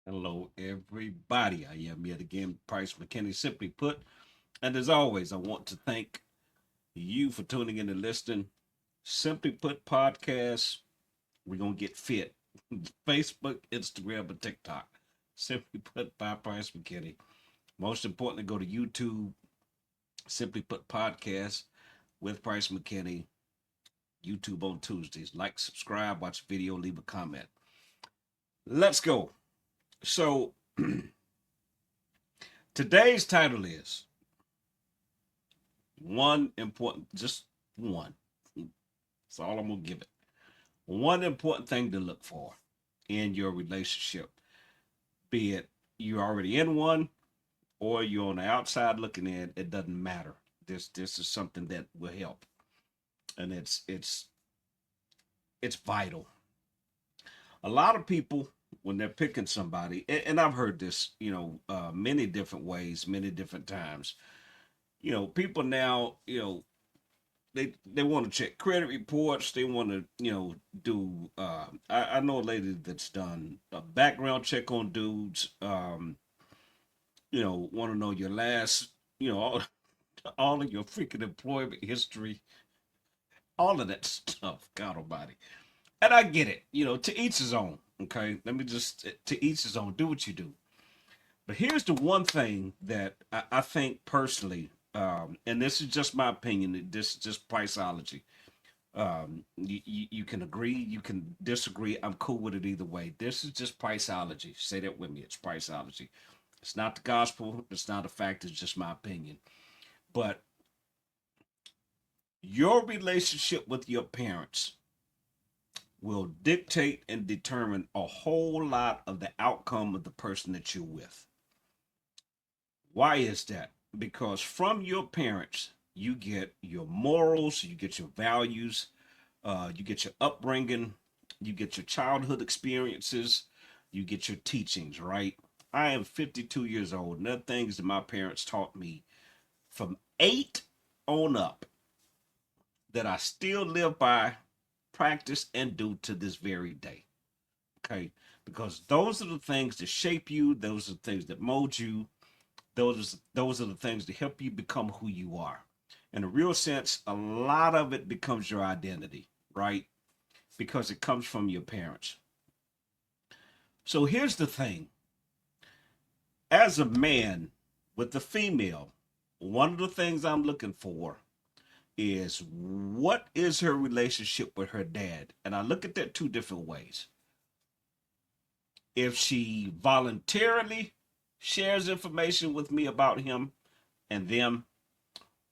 Hello, everybody. I am yet again, Price McKinney, simply put. And as always, I want to thank you for tuning in and listening. Simply put, podcast. We're going to get fit. Facebook, Instagram, and TikTok. Simply put, by Price McKinney. Most importantly, go to YouTube. Simply put, podcast with Price McKinney. YouTube on Tuesdays. Like, subscribe, watch the video, leave a comment. Let's go. So, today's title is one important, just one. That's all I'm gonna give it. One important thing to look for in your relationship, be it you're already in one or you're on the outside looking in, it doesn't matter. This is something that will help, and it's vital. A lot of people when they're picking somebody, and I've heard this, many different ways, many different times. People now, they want to check credit reports. They want to do. I know a lady that's done a background check on dudes. Want to know your last all of your freaking employment history, all of that stuff. God Almighty, and I get it. To each his own. Okay, let me just to each his own. Do what you do. But here's the one thing that I think personally, and this is just my opinion. This is just priceology. You can agree, you can disagree. I'm cool with it either way. This is just priceology. Say that with me. It's priceology. It's not the gospel. It's not a fact. It's just my opinion. But your relationship with your parents will dictate and determine a whole lot of the outcome of the person that you're with. Why is that? Because from your parents, you get your morals, you get your values, you get your upbringing, you get your childhood experiences, you get your teachings, right? I am 52 years old, and there are things that my parents taught me from 8 on up that I still live by, practice, and do to this very day. Okay? Because those are the things that shape you, those are the things that mold you, those are the things that help you become who you are. In a real sense, a lot of it becomes your identity, right? Because it comes from your parents. So here's the thing. As a man with a female, one of the things I'm looking for is what is her relationship with her dad? And I look at that two different ways. If she voluntarily shares information with me about him and them,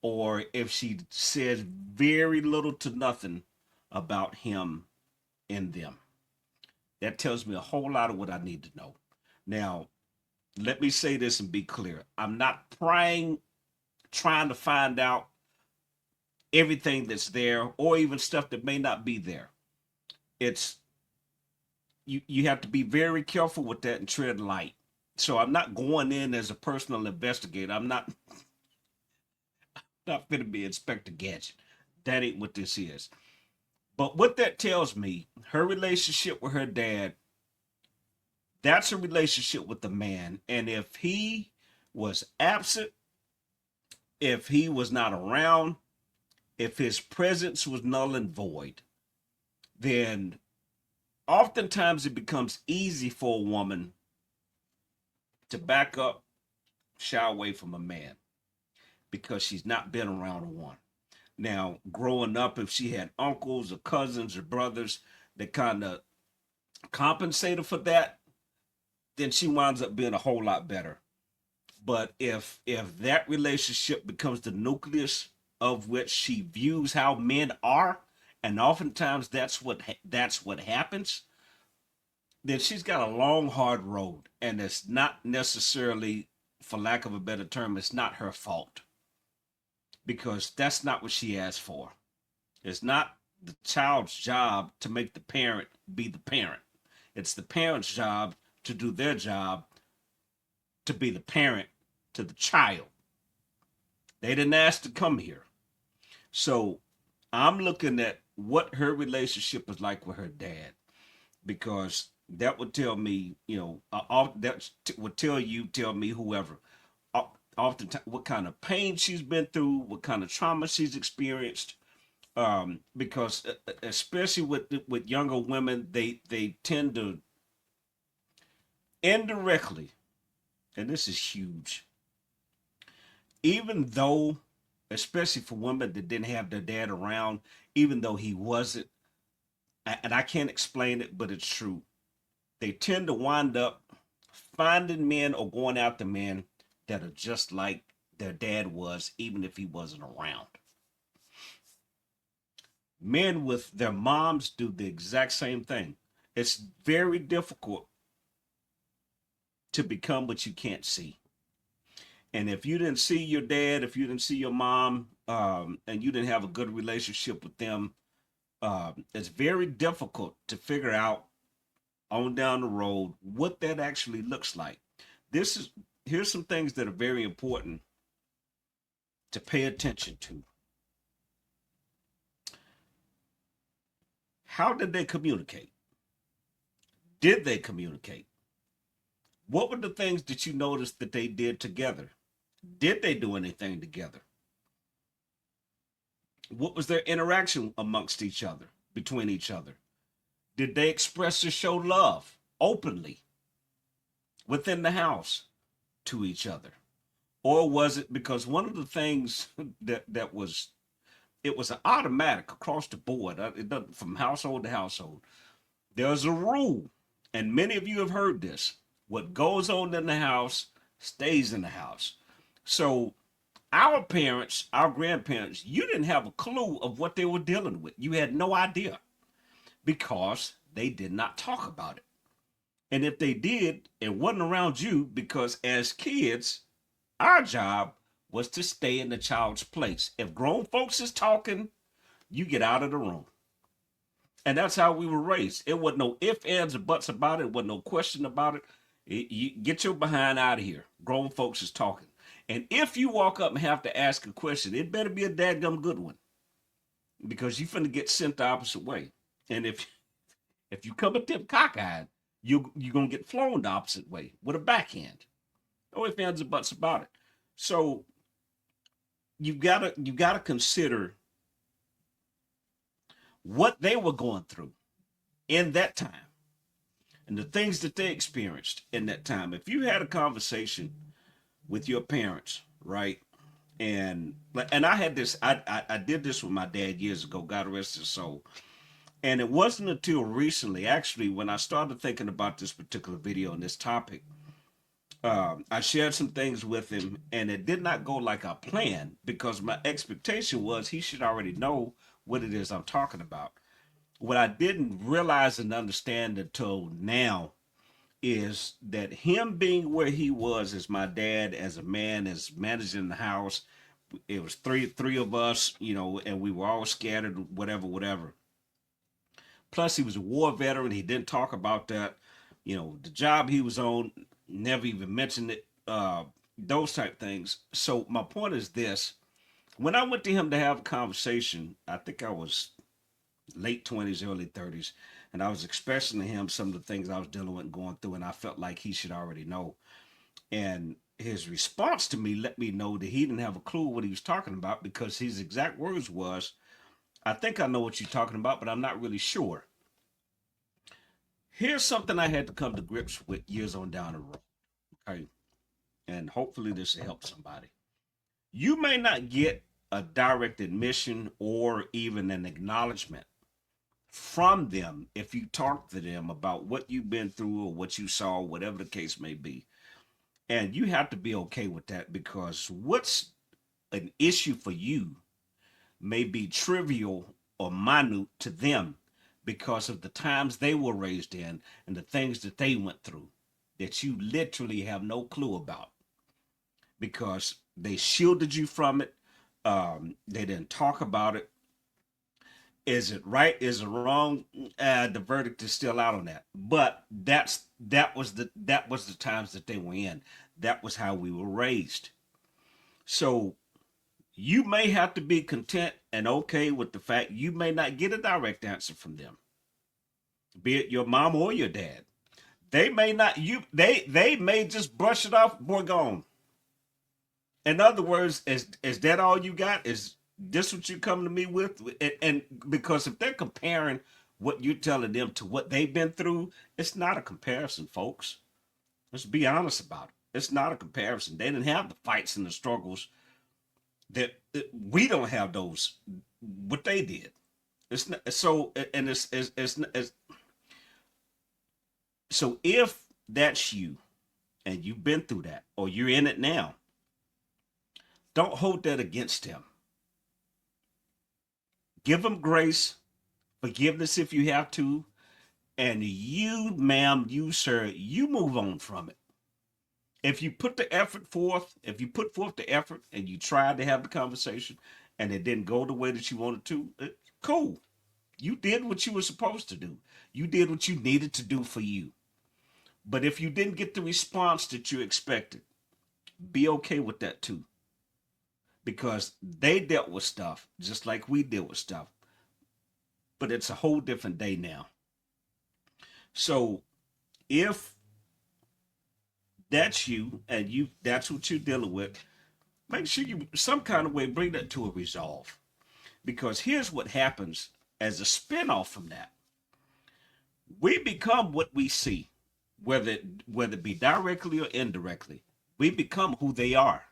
or if she says very little to nothing about him and them. That tells me a whole lot of what I need to know. Now, let me say this and be clear. I'm not trying to find out everything that's there or even stuff that may not be there. It's you have to be very careful with that and tread light. So I'm not going in as a personal investigator. I'm not going to be Inspector Gadget. That ain't what this is. But what that tells me, her relationship with her dad, that's a relationship with the man. And if he was absent, if he was not around, if his presence was null and void, then oftentimes it becomes easy for a woman to back up, shy away from a man because she's not been around one. Now, growing up, if she had uncles or cousins or brothers that kind of compensated for that, then she winds up being a whole lot better. But if that relationship becomes the nucleus of which she views how men are, and oftentimes that's what happens, then she's got a long hard road, and it's not necessarily, for lack of a better term, it's not her fault because that's not what she asked for. It's not the child's job to make the parent be the parent. It's the parent's job to do their job to be the parent to the child. They didn't ask to come here. So I'm looking at what her relationship is like with her dad because that would tell me, would tell you, tell me, whoever, oftentimes what kind of pain she's been through, what kind of trauma she's experienced. Because especially with younger women, they tend to indirectly, and this is huge, even though, especially for women that didn't have their dad around, even though he wasn't, and I can't explain it, but it's true. They tend to wind up finding men or going after men that are just like their dad was, even if he wasn't around. Men with their moms do the exact same thing. It's very difficult to become what you can't see. And if you didn't see your dad, if you didn't see your mom, and you didn't have a good relationship with them, it's very difficult to figure out on down the road what that actually looks like. This is Here's some things that are very important to pay attention to. How did they communicate? Did they communicate? What were the things that you noticed that they did together? Did they do anything together? What was their interaction amongst each other, between each other? Did they express or show love openly within the house to each other? Or was it because one of the things that was, it was an automatic across the board, it doesn't, from household to household. There's a rule, and many of you have heard this: what goes on in the house stays in the house. So our parents, our grandparents, you didn't have a clue of what they were dealing with. You had no idea because they did not talk about it. And if they did, it wasn't around you, because as kids, our job was to stay in the child's place. If grown folks is talking, you get out of the room. And that's how we were raised. It wasn't no ifs, ands, or buts about it. It wasn't no question about it. You get your behind out of here. Grown folks is talking. And if you walk up and have to ask a question, it better be a dadgum good one, because you finna get sent the opposite way. And if you come a tip cockeyed, you're gonna get flown the opposite way with a backhand. No ifs, ands, or buts about it. So you gotta consider what they were going through in that time and the things that they experienced in that time. If you had a conversation with your parents, right? And I had this, I did this with my dad years ago, God rest his soul. And it wasn't until recently, actually, when I started thinking about this particular video and this topic, I shared some things with him, and it did not go like I planned, because my expectation was he should already know what it is I'm talking about. What I didn't realize and understand until now is that him being where he was as my dad, as a man, as managing the house, it was three of us, and we were all scattered, whatever, whatever. Plus, he was a war veteran. He didn't talk about that. The job he was on, never even mentioned it. Those type things. So my point is this: when I went to him to have a conversation, I think I was late 20s, early 30s, and I was expressing to him some of the things I was dealing with and going through, and I felt like he should already know. And his response to me let me know that he didn't have a clue what he was talking about, because his exact words was, "I think I know what you're talking about, but I'm not really sure." Here's something I had to come to grips with years on down the road. Okay. And hopefully this will help somebody. You may not get a direct admission or even an acknowledgement from them if you talk to them about what you've been through or what you saw, whatever the case may be. And you have to be okay with that, because what's an issue for you may be trivial or minute to them, because of the times they were raised in and the things that they went through that you literally have no clue about, because they shielded you from it. They didn't talk about it. Is it right? Is it wrong? The verdict is still out on that. But that was the times that they were in. That was how we were raised. So you may have to be content and okay with the fact you may not get a direct answer from them, be it your mom or your dad. They may not they may just brush it off, boy gone. In other words, is that all you got? Is this what you come to me with? And because if they're comparing what you're telling them to what they've been through, it's not a comparison, folks. Let's be honest about it. It's not a comparison. They didn't have the fights and the struggles that we don't have those. What they did. It's not so, and it's so if that's you and you've been through that or you're in it now, don't hold that against them. Give them grace, forgiveness if you have to, and you, ma'am, you, sir, you move on from it. If you put the effort forth, if you put forth the effort and you tried to have the conversation and it didn't go the way that you wanted to, cool. You did what you were supposed to do. You did what you needed to do for you. But if you didn't get the response that you expected, be okay with that too. Because they dealt with stuff just like we deal with stuff. But it's a whole different day now. So if that's you and you that's what you're dealing with, make sure you some kind of way bring that to a resolve. Because here's what happens as a spinoff from that. We become what we see, whether it be directly or indirectly. We become who they are.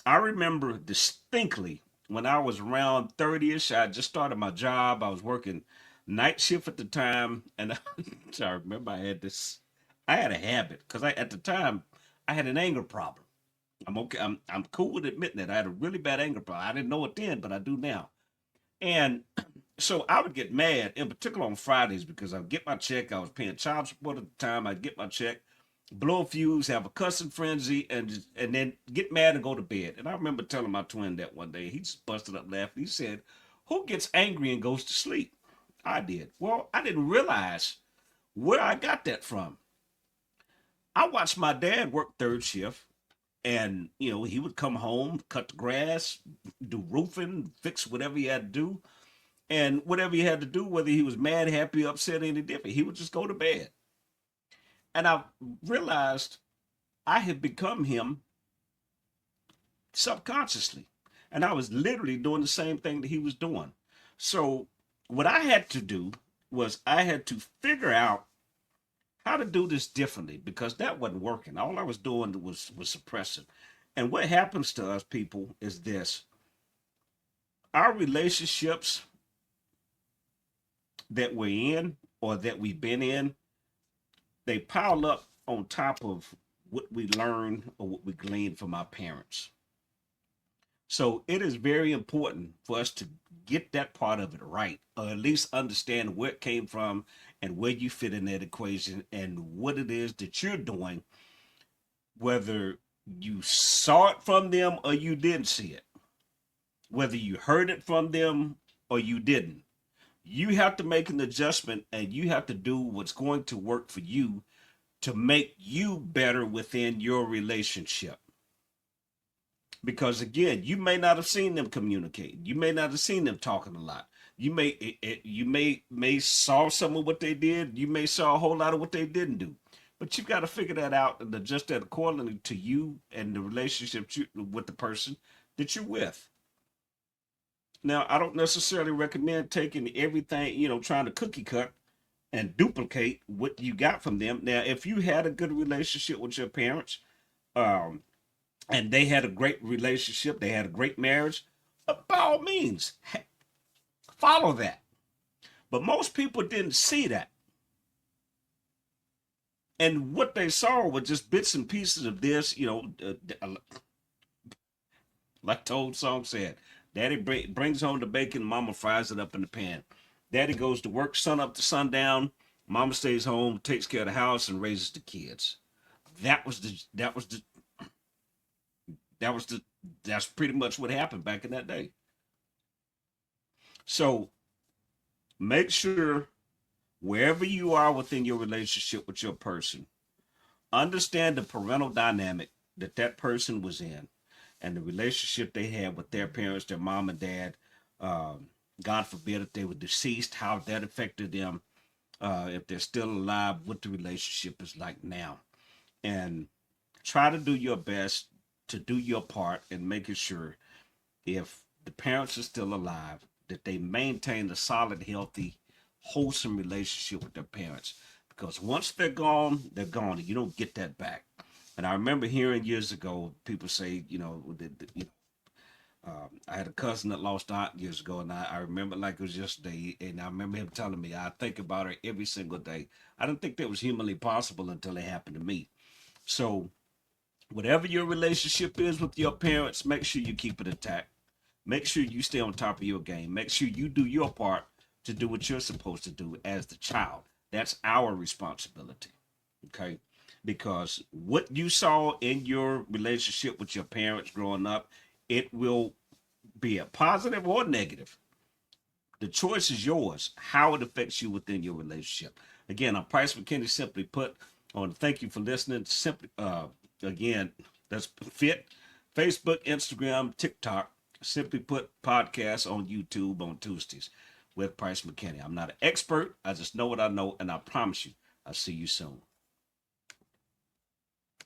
I remember distinctly when I was around 30ish, I just started my job. I was working night shift at the time, and I remember I had a habit because I at the time I had an anger problem. I'm okay. I'm cool with admitting that I had a really bad anger problem. I didn't know it then, but I do now. And so I would get mad, in particular on Fridays, because I'd get my check. I was paying child support at the time. I'd get my check, blow a fuse, have a cussing frenzy, and then get mad and go to bed. And I remember telling my twin that one day. He just busted up laughing. He said, "Who gets angry and goes to sleep?" I did. Well, I didn't realize where I got that from. I watched my dad work third shift, and he would come home, cut the grass, do roofing, fix whatever he had to do, and whatever he had to do, whether he was mad, happy, upset, any different, he would just go to bed. And I realized I had become him subconsciously. And I was literally doing the same thing that he was doing. So what I had to do was I had to figure out how to do this differently because that wasn't working. All I was doing was suppressing. And what happens to us people is this. Our relationships that we're in or that we've been in, they pile up on top of what we learned or what we gleaned from our parents. So it is very important for us to get that part of it right, or at least understand where it came from and where you fit in that equation and what it is that you're doing, whether you saw it from them or you didn't see it, whether you heard it from them or you didn't. You have to make an adjustment and you have to do what's going to work for you to make you better within your relationship. Because again, you may not have seen them communicate. You may not have seen them talking a lot. You may saw some of what they did. You may saw a whole lot of what they didn't do. But you've got to figure that out and adjust that accordingly to you and the relationship with the person that you're with. Now, I don't necessarily recommend taking everything, trying to cookie cut and duplicate what you got from them. Now, if you had a good relationship with your parents, um, and they had a great relationship, they had a great marriage, by all means, follow that. But most people didn't see that. And what they saw were just bits and pieces of this, like the old song said, Daddy brings home the bacon, Mama fries it up in the pan. Daddy goes to work sun up to sundown. Mama stays home, takes care of the house, and raises the kids. That was the that was the that was the that's pretty much what happened back in that day. So make sure wherever you are within your relationship with your person, understand the parental dynamic that person was in and the relationship they had with their parents, their mom and dad. Um, God forbid if they were deceased, how that affected them. if they're still alive, what the relationship is like now. And try to do your best to do your part in making sure if the parents are still alive, that they maintain a solid, healthy, wholesome relationship with their parents. Because once they're gone, and you don't get that back. And I remember hearing years ago people say, I had a cousin that lost aunt years ago, and I remember like it was yesterday. And I remember him telling me, I think about her every single day. I didn't think that was humanly possible until it happened to me. So, whatever your relationship is with your parents, make sure you keep it intact. Make sure you stay on top of your game. Make sure you do your part to do what you're supposed to do as the child. That's our responsibility. Okay? Because what you saw in your relationship with your parents growing up, it will be a positive or negative. The choice is yours, how it affects you within your relationship. Again, I'm Price McKinney, simply put. I want to thank you for listening. Simply, again, that's fit. Facebook, Instagram, TikTok. Simply put, podcasts on YouTube on Tuesdays with Price McKinney. I'm not an expert. I just know what I know, and I promise you, I'll see you soon.